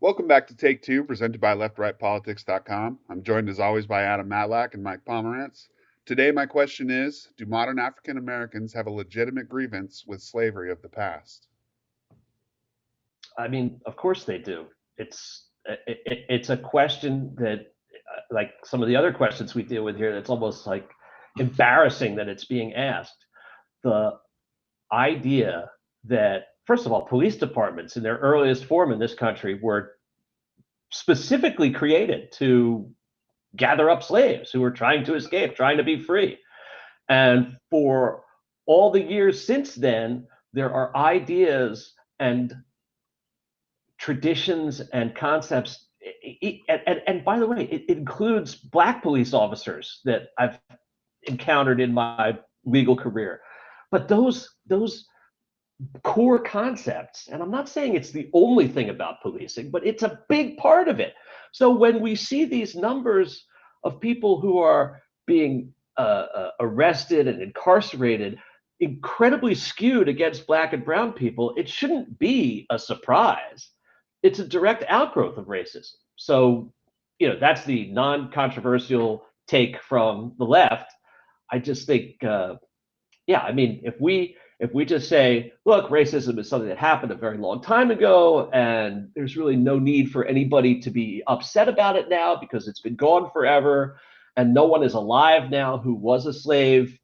Welcome back to Take Two, presented by LeftRightPolitics.com. I'm joined as always by Adam Matlack and Mike Pomerantz. Today, my question is, do modern African Americans have a legitimate grievance with slavery of the past? I mean, of course they do. It's a question that, like some of the other questions we deal with here, that's almost like embarrassing that it's being asked. The idea that, first of all, police departments in their earliest form in this country were specifically created to gather up slaves who were trying to escape, trying to be free. And for all the years since then, there are ideas and traditions and concepts. And by the way, it includes Black police officers that I've encountered in my legal career. But those core concepts, and I'm not saying it's the only thing about policing, but it's a big part of it. So when we see these numbers of people who are being arrested and incarcerated, incredibly skewed against Black and brown people, it shouldn't be a surprise. It's a direct outgrowth of racism. So, that's the non-controversial take from the left. I just think, if we just say, look, racism is something that happened a very long time ago, and there's really no need for anybody to be upset about it now because it's been gone forever, and no one is alive now who was a slave,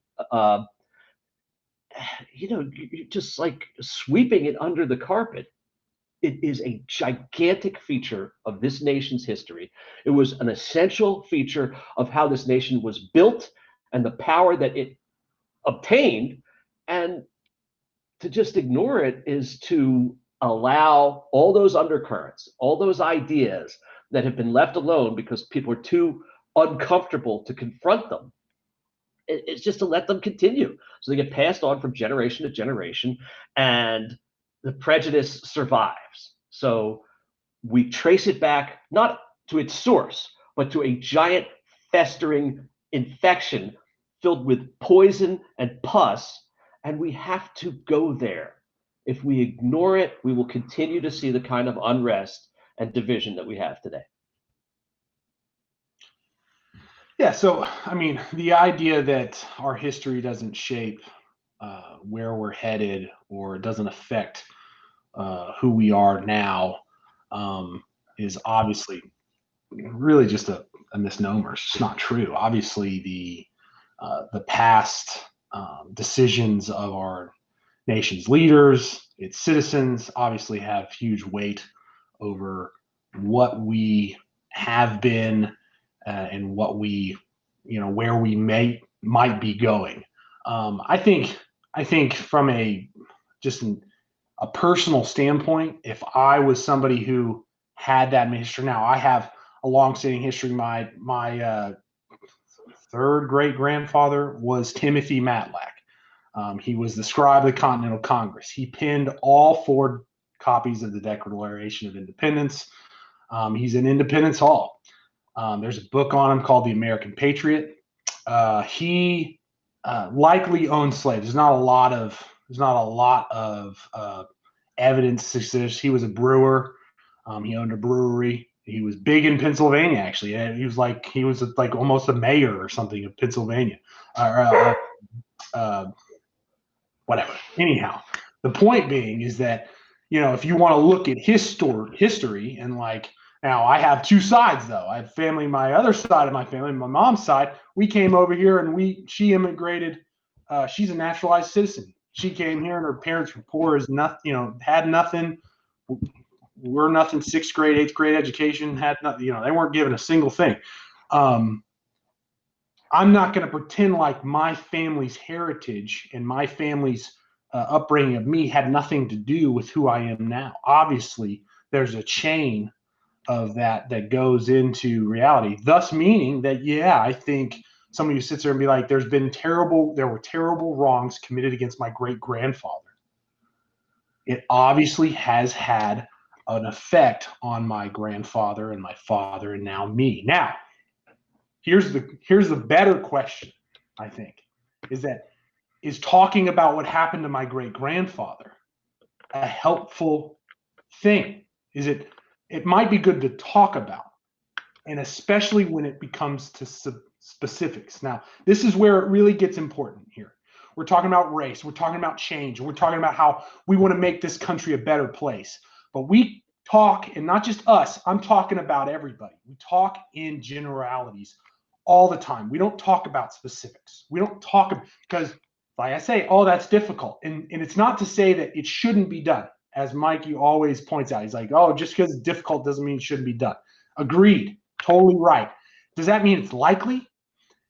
you're just like sweeping it under the carpet. It is a gigantic feature of this nation's history. It was an essential feature of how this nation was built and the power that it obtained. And to just ignore it is to allow all those undercurrents, all those ideas that have been left alone because people are too uncomfortable to confront them. It's just to let them continue. So they get passed on from generation to generation, and the prejudice survives. So we trace it back not to its source, but to a giant festering infection filled with poison and pus, and we have to go there. If we ignore it, we will continue to see the kind of unrest and division that we have today. Yeah, so I mean, the idea that our history doesn't shape where we're headed or it doesn't affect who we are now is obviously really just a misnomer. It's just not true. Obviously, the past decisions of our nation's leaders, its citizens, obviously have huge weight over what we have been and what we, where we might be going. I think from a personal standpoint, if I was somebody who had that history, now I have a long-standing history. My third great grandfather was Timothy Matlack. He was the scribe of the Continental Congress. He penned all 4 copies of the Declaration of Independence. He's in Independence Hall. There's a book on him called The American Patriot. He likely owned slaves. There's not a lot of evidence to suggest he was a brewer. He owned a brewery. He was big in Pennsylvania, actually. He was like almost a mayor or something of Pennsylvania. Whatever. Anyhow, the point being is that, if you want to look at history and now I have 2 sides though. I have family, my other side of my family, my mom's side. We came over here and she immigrated. She's a naturalized citizen. She came here and her parents were poor as nothing, had nothing. We're nothing. 6th grade, 8th grade education, had nothing. They weren't given a single thing. I'm not going to pretend like my family's heritage and my family's upbringing of me had nothing to do with who I am now. Obviously, there's a chain of that goes into reality, thus meaning that, I think somebody who sits there and be like, there were terrible wrongs committed against my great grandfather. It obviously has had an effect on my grandfather and my father and now me. Now, here's the better question, I think, is talking about what happened to my great grandfather a helpful thing? Is it it might be good to talk about, and especially when it becomes to specifics. Now, this is where it really gets important here. We're talking about race. We're talking about change. We're talking about how we want to make this country a better place. But we talk, and not just us, I'm talking about everybody. We talk in generalities all the time. We don't talk about specifics. We don't talk because, like I say, oh, that's difficult. And it's not to say that it shouldn't be done. As Mikey always points out, he's like, oh, just because it's difficult doesn't mean it shouldn't be done. Agreed. Totally right. Does that mean it's likely?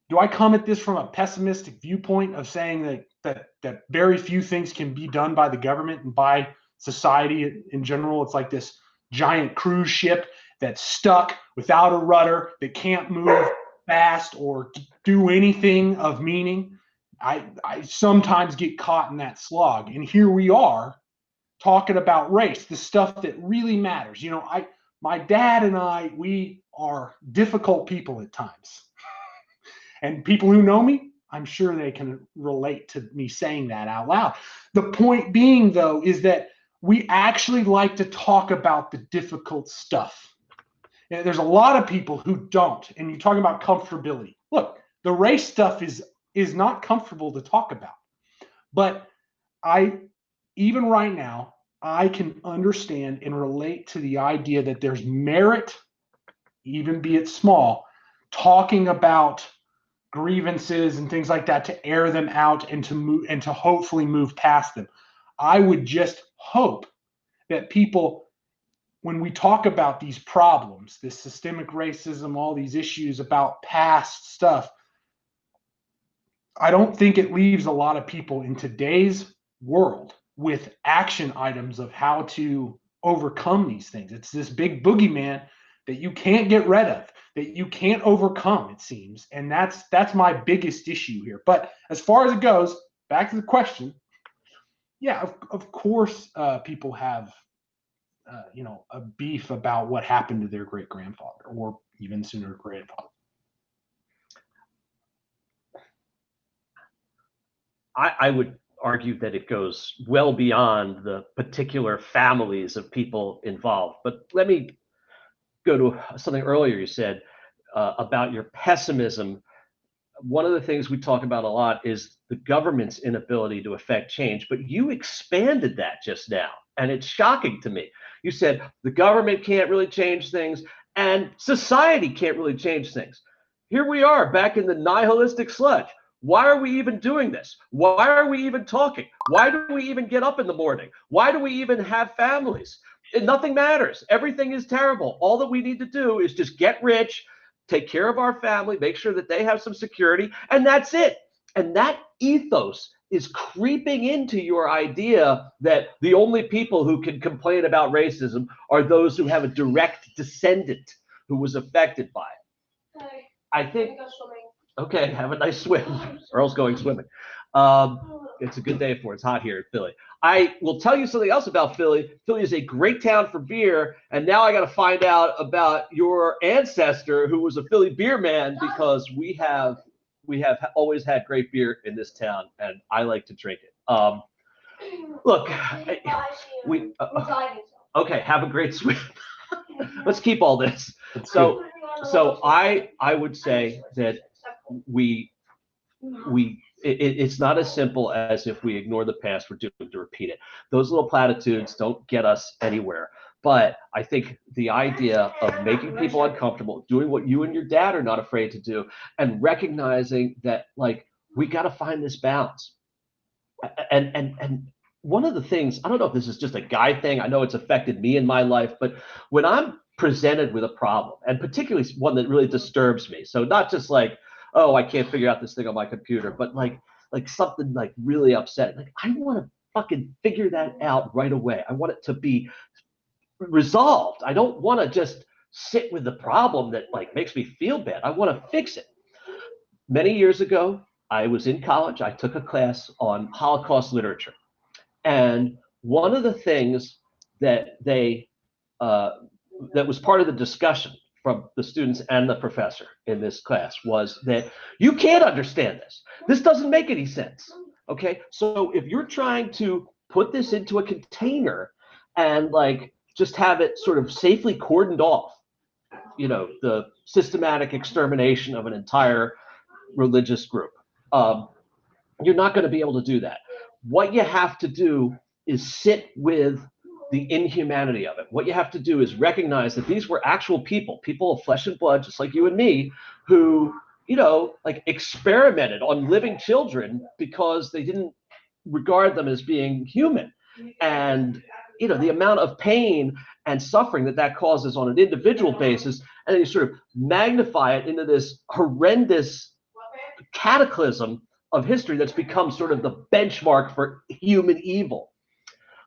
Do I come at this from a pessimistic viewpoint of saying that very few things can be done by the government and by society in general? It's like this giant cruise ship that's stuck without a rudder, that can't move fast or do anything of meaning. I sometimes get caught in that slog. And here we are talking about race, the stuff that really matters. You know, my dad and I, we are difficult people at times. And people who know me, I'm sure they can relate to me saying that out loud. The point being, though, is that we actually like to talk about the difficult stuff. And there's a lot of people who don't. And you're talking about comfortability. Look, the race stuff is not comfortable to talk about. But even right now, I can understand and relate to the idea that there's merit, even be it small, talking about grievances and things like that to air them out and to move and to hopefully move past them. I would just hope that people, when we talk about these problems, this systemic racism, all these issues about past stuff, I don't think it leaves a lot of people in today's world with action items of how to overcome these things. It's this big boogeyman that you can't get rid of, that you can't overcome, it seems. And that's my biggest issue here. But as far as it goes, back to the question, yeah, of course people have, a beef about what happened to their great-grandfather or even sooner grandfather. I would argue that it goes well beyond the particular families of people involved. But let me go to something earlier you said about your pessimism. One of the things we talk about a lot is the government's inability to affect change, but you expanded that just now, and it's shocking to me. You said the government can't really change things and society can't really change things. Here we are back in the nihilistic sludge. Why are we even doing this? Why are we even talking? Why do we even get up in the morning? Why do we even have families? Nothing matters. Everything is terrible. All that we need to do is just get rich, take care of our family, make sure that they have some security, and that's it. And that ethos is creeping into your idea that the only people who can complain about racism are those who have a direct descendant who was affected by it. Hey, I think, go swimming. okay, have a nice swim. Earl's going swimming. It's a good day for it. It's hot here in Philly. I will tell you something else about Philly. Philly is a great town for beer, and now I got to find out about your ancestor who was a Philly beer man, because we have always had great beer in this town, and I like to drink it. Look, okay, have a great swim. Let's keep all this. So I would say that it's not as simple as if we ignore the past, we're doomed to repeat it. Those little platitudes don't get us anywhere. But I think the idea of making people uncomfortable, doing what you and your dad are not afraid to do, and recognizing that, like, we got to find this balance. And one of the things, I don't know if this is just a guy thing, I know it's affected me in my life, but when I'm presented with a problem, and particularly one that really disturbs me, so not just like, oh, I can't figure out this thing on my computer, but like something like really upsetting. Like, I want to fucking figure that out right away. I want it to be resolved. I don't want to just sit with the problem that like makes me feel bad. I want to fix it. Many years ago, I was in college. I took a class on Holocaust literature. And one of the things that that was part of the discussion from the students and the professor in this class was that you can't understand this. This doesn't make any sense. Okay, so if you're trying to put this into a container and like just have it sort of safely cordoned off, the systematic extermination of an entire religious group. You're not going to be able to do that. What you have to do is sit with the inhumanity of it. What you have to do is recognize that these were actual people of flesh and blood, just like you and me, who, like experimented on living children because they didn't regard them as being human. And, the amount of pain and suffering that causes on an individual basis, and then you sort of magnify it into this horrendous cataclysm of history that's become sort of the benchmark for human evil.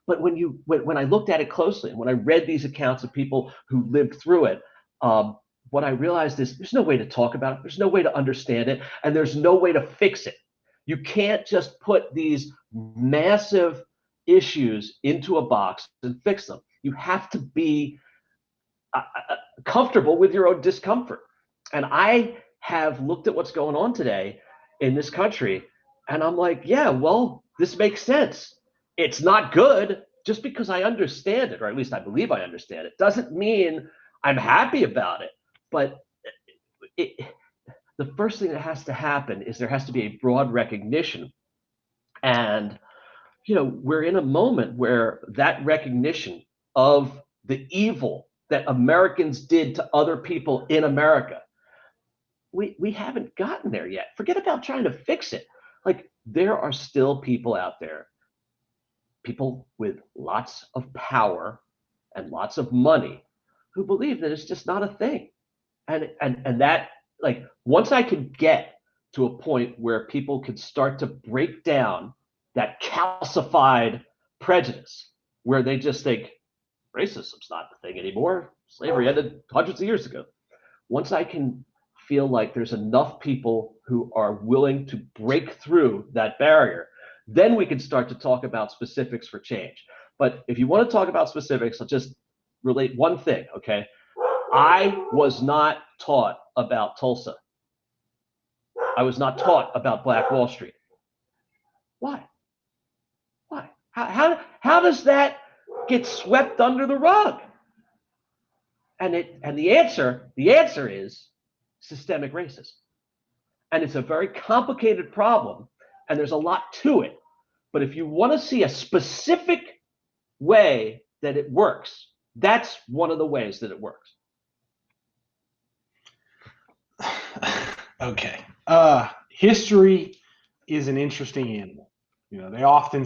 But when I looked at it closely, and when I read these accounts of people who lived through it, what I realized is there's no way to talk about it, there's no way to understand it, and there's no way to fix it. You can't just put these massive issues into a box and fix them. You have to be comfortable with your own discomfort. And I have looked at what's going on today in this country, and I'm like, yeah, well, this makes sense. It's not good. Just because I understand it, or at least I believe I understand it, doesn't mean I'm happy about it. But the first thing that has to happen is there has to be a broad recognition. And, we're in a moment where that recognition of the evil that Americans did to other people in America, we haven't gotten there yet. Forget about trying to fix it. Like, there are still people out there, people with lots of power and lots of money, who believe that it's just not a thing. And that, like, once I could get to a point where people could start to break down that calcified prejudice, where they just think racism's not the thing anymore, slavery ended hundreds of years ago. Once I can feel like there's enough people who are willing to break through that barrier, then we can start to talk about specifics for change. But if you want to talk about specifics, I'll just relate one thing, okay? I was not taught about Tulsa. I was not taught about Black Wall Street. Why? Why? How does that get swept under the rug? And the answer is systemic racism. And it's a very complicated problem, and there's a lot to it. But if you want to see a specific way that it works, that's one of the ways that it works. Okay. History is an interesting animal. They often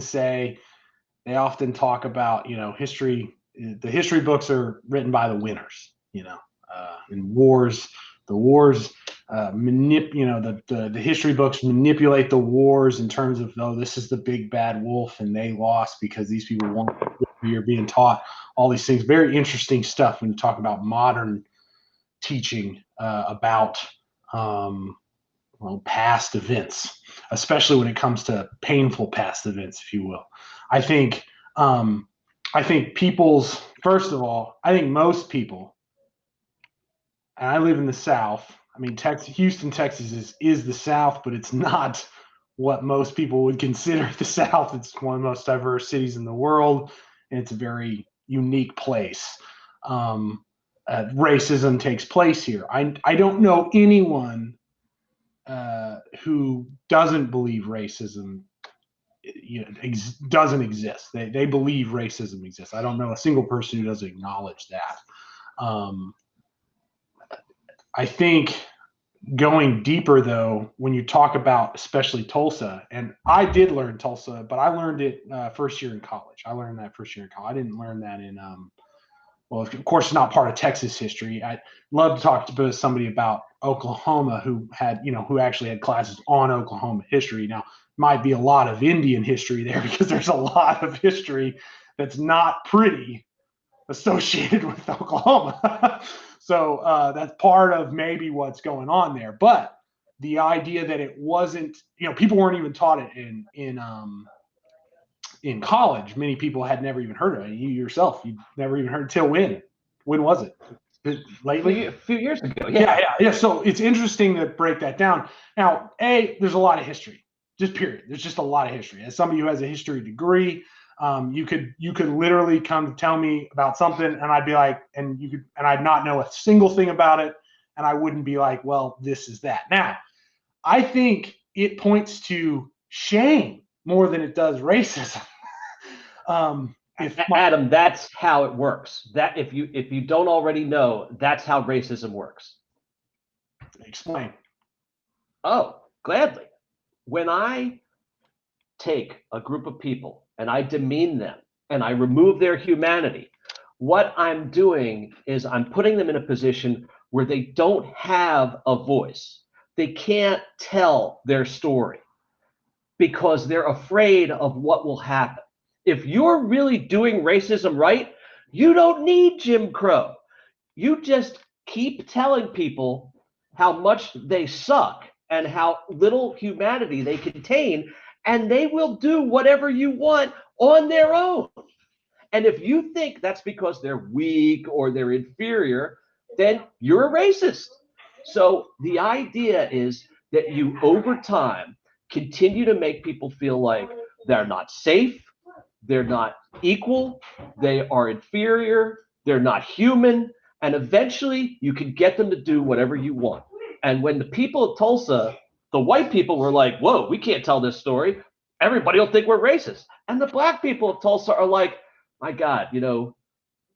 talk about, history. The history books are written by the winners, in wars. The wars, the history books manipulate the wars in terms of, this is the big bad wolf and they lost because these people won. You're being taught all these things. Very interesting stuff when you talk about modern teaching about past events, especially when it comes to painful past events, if you will. I think first of all, I think most people, and I live in the South. I mean, Houston, Texas is the South, but it's not what most people would consider the South. It's one of the most diverse cities in the world, and it's a very unique place. Racism takes place here. I don't know anyone who doesn't believe racism doesn't exist. They believe racism exists. I don't know a single person who doesn't acknowledge that. I think going deeper, though, when you talk about especially Tulsa, and I did learn Tulsa, but I learned it first year in college. I learned that first year in college. I didn't learn that in, well, of course, it's not part of Texas history. I'd love to talk to somebody about Oklahoma who actually had classes on Oklahoma history. Now, might be a lot of Indian history there because there's a lot of history that's not pretty associated with Oklahoma. So that's part of maybe what's going on there. But the idea that it wasn't, people weren't even taught it in college. Many people had never even heard of it. You yourself, you never even heard until when? When was it? Lately? A few years ago. Yeah. So it's interesting to break that down. Now, there's a lot of history. Just period. There's just a lot of history. As somebody who has a history degree, You could literally come to tell me about something, and I'd be like, and I'd not know a single thing about it, and I wouldn't be like, well, this is that. Now, I think it points to shame more than it does racism. Adam, that's how it works. That if you don't already know, that's how racism works. Explain. Oh, gladly. When I take a group of people and I demean them and I remove their humanity, what I'm doing is I'm putting them in a position where they don't have a voice. They can't tell their story because they're afraid of what will happen. If you're really doing racism right, you don't need Jim Crow. You just keep telling people how much they suck and how little humanity they contain, and they will do whatever you want on their own. And if you think that's because they're weak or they're inferior, then you're a racist. So the idea is that you, over time, continue to make people feel like they're not safe, they're not equal, they are inferior, they're not human, and eventually you can get them to do whatever you want. And when the people of Tulsa, the white people were like, whoa, we can't tell this story, everybody will think we're racist. And the black people of Tulsa are like, my God,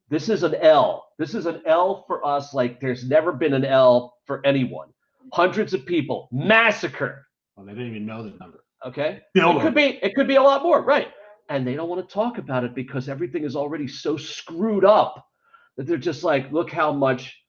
this is an L. This is an L for us like there's never been an L for anyone. Hundreds of people massacred. Well, they didn't even know the number. Okay. It could be a lot more, right? And they don't want to talk about it because everything is already so screwed up that they're just like, look how much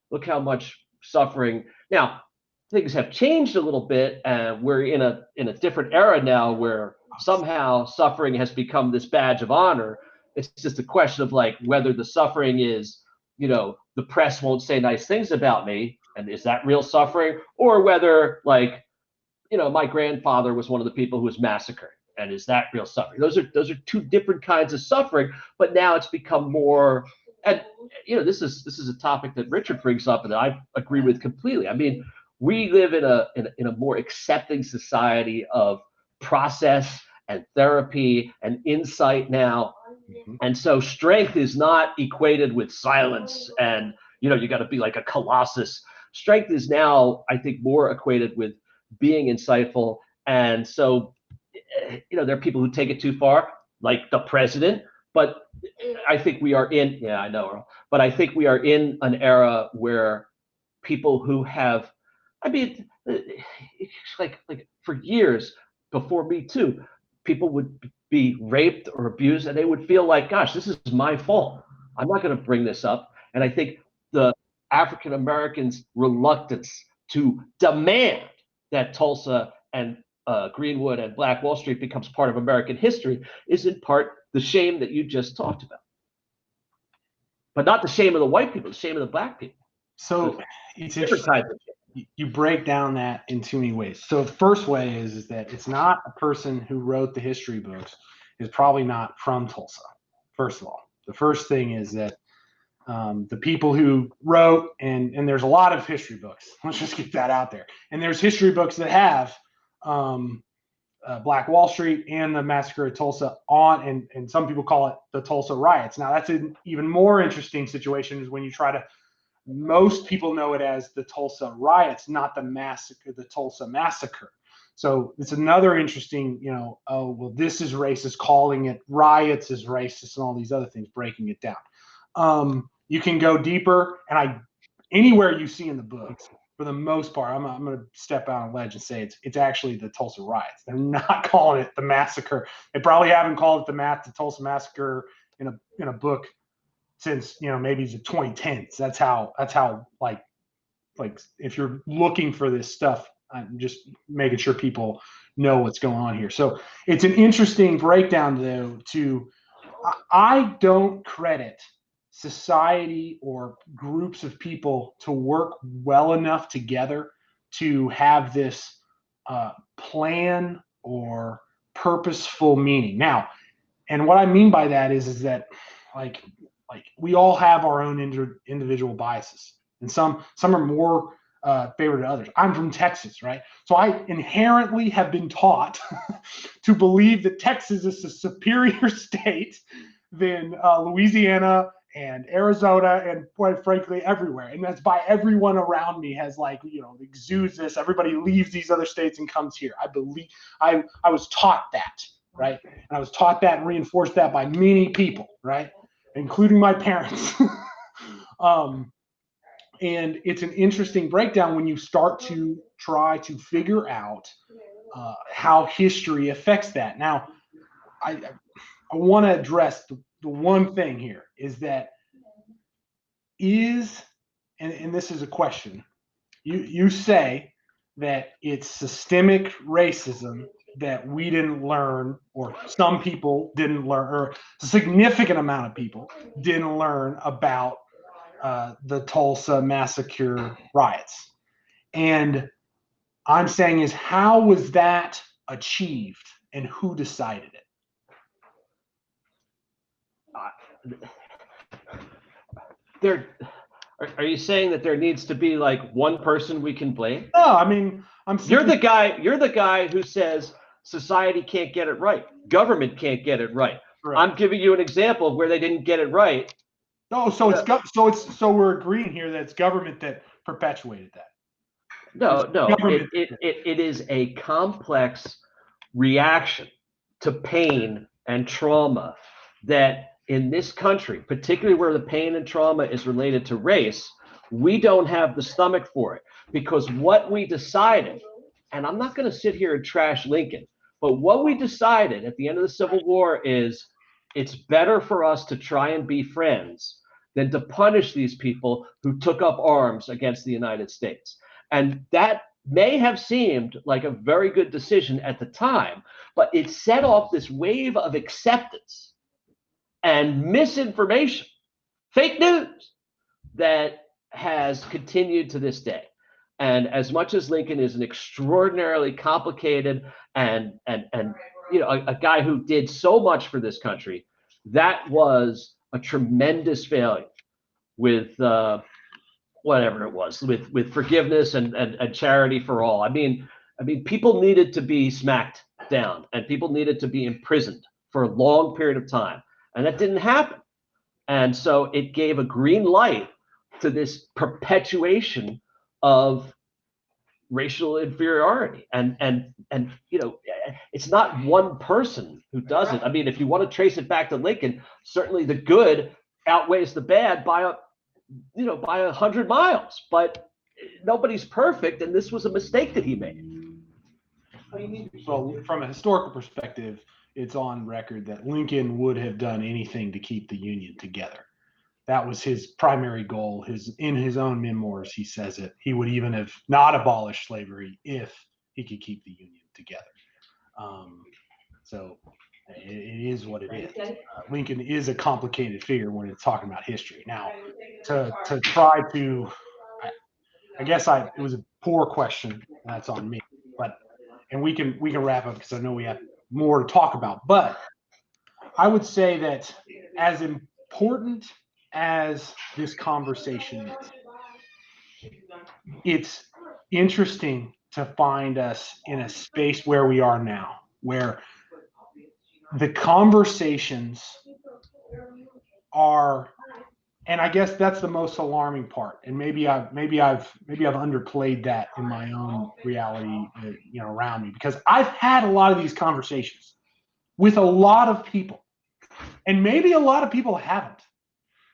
suffering. Now, things have changed a little bit, and we're in a different era now where somehow suffering has become this badge of honor. It's just a question of like whether the suffering is, the press won't say nice things about me, and is that real suffering, or whether like, my grandfather was one of the people who was massacred, and is that real suffering? Those are two different kinds of suffering, but now it's become more. And this is a topic that Richard brings up, and I agree with completely. I mean, we live in a more accepting society of process and therapy and insight now. And so strength is not equated with silence and, you got to be like a colossus. Strength is now, I think, more equated with being insightful. And so, there are people who take it too far, like the president. But I think we are but I think we are in an era where people who have, I mean, like for years before Me Too, people would be raped or abused, and they would feel like, gosh, this is my fault. I'm not going to bring this up. And I think the African Americans' reluctance to demand that Tulsa and Greenwood and Black Wall Street becomes part of American history is in part the shame that you just talked about. But not the shame of the white people, the shame of the black people. So it's interesting. You break down that in too many ways. So the first way is that it's not a person who wrote the history books is probably not from Tulsa. First of all, the first thing is that the people who wrote, and there's a lot of history books. Let's just get that out there. And there's history books that have Black Wall Street and the massacre of Tulsa on, and some people call it the Tulsa riots. Now that's an even more interesting situation is when you try to. Most people know it as the Tulsa riots, not the massacre, the Tulsa massacre. So it's another interesting, this is racist, calling it riots is racist, and all these other things, breaking it down. You can go deeper, and anywhere you see in the books, for the most part, I'm going to step out on a ledge and say it's actually the Tulsa riots. They're not calling it the massacre. They probably haven't called it the Tulsa massacre in a book since maybe the 2010s. That's how like if you're looking for this stuff, I'm just making sure people know what's going on here. So it's an interesting breakdown though. I don't credit society or groups of people to work well enough together to have this plan or purposeful meaning. Now, and what I mean by that is that like we all have our own individual biases, and some are more favor to others. I'm from Texas, right? So I inherently have been taught to believe that Texas is a superior state than Louisiana and Arizona and quite frankly everywhere. And that's by everyone around me has exudes this. Everybody leaves these other states and comes here. I was taught that, right? And I was taught that and reinforced that by many people, right? Including my parents. And it's an interesting breakdown when you start to try to figure out how history affects that. Now, I want to address the one thing here is that and this is a question. You say that it's systemic racism that we didn't learn, or some people didn't learn, or a significant amount of people didn't learn about the Tulsa massacre riots. And I'm saying is, how was that achieved and who decided it? Are you saying that there needs to be like one person we can blame? No, I mean, You're the guy who says society can't get it right. Government can't get it right. I'm giving you an example of where they didn't get it right. No, so we're agreeing here that it's government that perpetuated that. No, it is a complex reaction to pain and trauma that in this country, particularly where the pain and trauma is related to race, we don't have the stomach for it. Because what we decided, and I'm not going to sit here and trash Lincoln, but what we decided at the end of the Civil War is it's better for us to try and be friends than to punish these people who took up arms against the United States. And that may have seemed like a very good decision at the time, but it set off this wave of acceptance and misinformation, fake news, that has continued to this day. And as much as Lincoln is an extraordinarily complicated and a guy who did so much for this country, that was a tremendous failure with whatever it was, with forgiveness and charity for all. I mean, people needed to be smacked down and people needed to be imprisoned for a long period of time. And that didn't happen. And so it gave a green light to this perpetuation of racial inferiority. And it's not one person who does it. I mean, if you want to trace it back to Lincoln, certainly the good outweighs the bad by 100 miles. But nobody's perfect, and this was a mistake that he made. So from a historical perspective, it's on record that Lincoln would have done anything to keep the Union together. That was his primary goal. In his own memoirs, he says it. He would even have not abolished slavery if he could keep the Union together. So it is what it is. Lincoln is a complicated figure when it's talking about history. Now, to try to, I guess it was a poor question. And that's on me. And we can wrap up because I know we have more to talk about. But I would say that as important as this conversation is, it's interesting to find us in a space where we are now, where the conversations are, and I guess that's the most alarming part. And maybe I've underplayed that in my own reality, around me, because I've had a lot of these conversations with a lot of people, and maybe a lot of people haven't.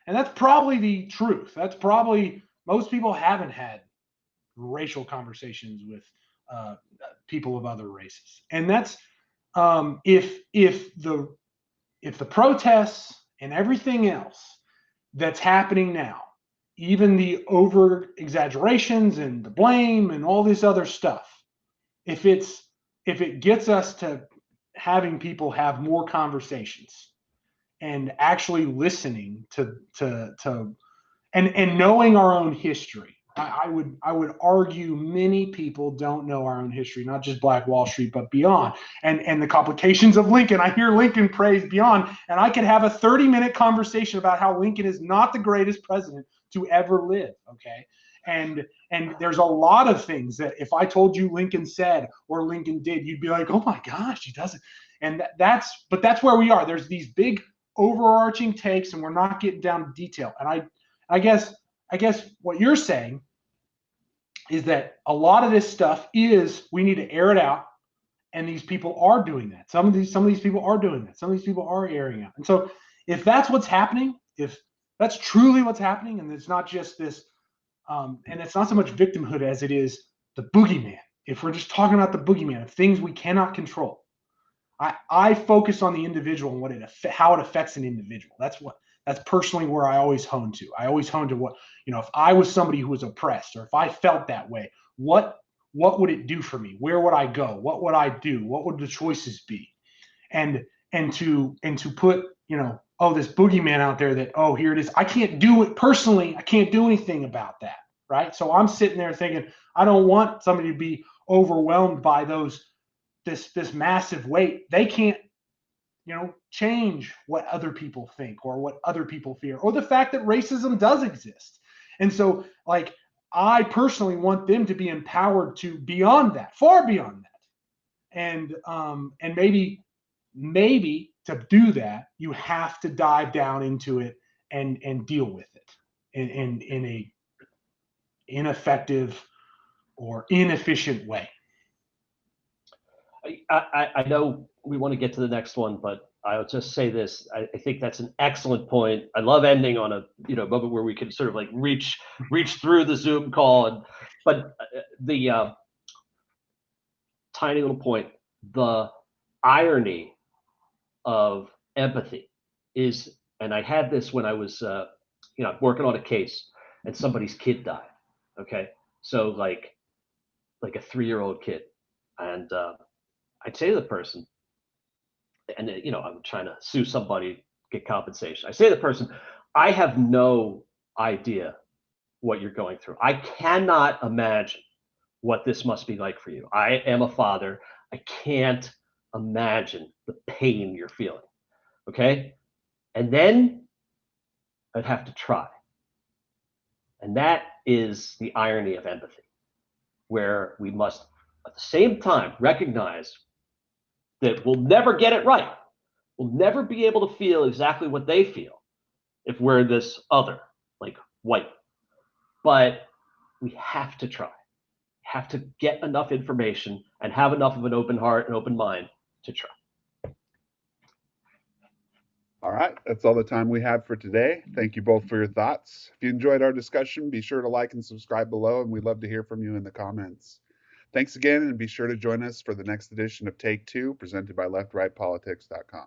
And that's probably the truth. That's probably most people haven't had racial conversations with people of other races. And that's if the protests and everything else that's happening now, even the over exaggerations and the blame and all this other stuff, if it gets us to having people have more conversations and actually listening to and knowing our own history. I would argue many people don't know our own history, not just Black Wall Street, but beyond. And the complications of Lincoln. I hear Lincoln praised beyond, and I could have a 30-minute conversation about how Lincoln is not the greatest president to ever live, okay? And there's a lot of things that if I told you Lincoln said or Lincoln did, you'd be like, oh my gosh, he doesn't. And that's where we are. There's these big overarching takes, and we're not getting down to detail. And I guess what you're saying is that a lot of this stuff is we need to air it out, and these people are doing that. Some of these people are doing that. Some of these people are airing out. And so if that's what's happening, if that's truly what's happening, and it's not just this, and it's not so much victimhood as it is the boogeyman. If we're just talking about the boogeyman of things we cannot control, I focus on the individual and how it affects an individual. That's personally where I always hone to. I always hone to what, if I was somebody who was oppressed, or if I felt that way, what would it do for me? Where would I go? What would I do? What would the choices be? And to put, this boogeyman out there that, oh, here it is. I can't do it personally. I can't do anything about that. Right. So I'm sitting there thinking, I don't want somebody to be overwhelmed by this massive weight. They can't, change what other people think or what other people fear, or the fact that racism does exist. And so, like, I personally want them to be empowered to beyond that, far beyond that. And maybe to do that, you have to dive down into it and deal with it in a ineffective or inefficient way. I know we want to get to the next one, but I'll just say this. I think that's an excellent point. I love ending on a moment where we can sort of like reach through the Zoom call. But the tiny little point, the irony of empathy is, and I had this when I was working on a case and somebody's kid died. Okay, so like a 3-year-old kid, and I'd say to the person, and I'm trying to sue somebody, get compensation. I say to the person, I have no idea what you're going through. I cannot imagine what this must be like for you. I am a father. I can't imagine the pain you're feeling. Okay. And then I'd have to try. And that is the irony of empathy, where we must at the same time recognize that we'll never get it right. We'll never be able to feel exactly what they feel if we're this other, like white. But we have to try. Have to get enough information and have enough of an open heart and open mind to try. All right, that's all the time we have for today. Thank you both for your thoughts. If you enjoyed our discussion, be sure to like and subscribe below, and we'd love to hear from you in the comments. Thanks again, and be sure to join us for the next edition of Take Two, presented by leftrightpolitics.com.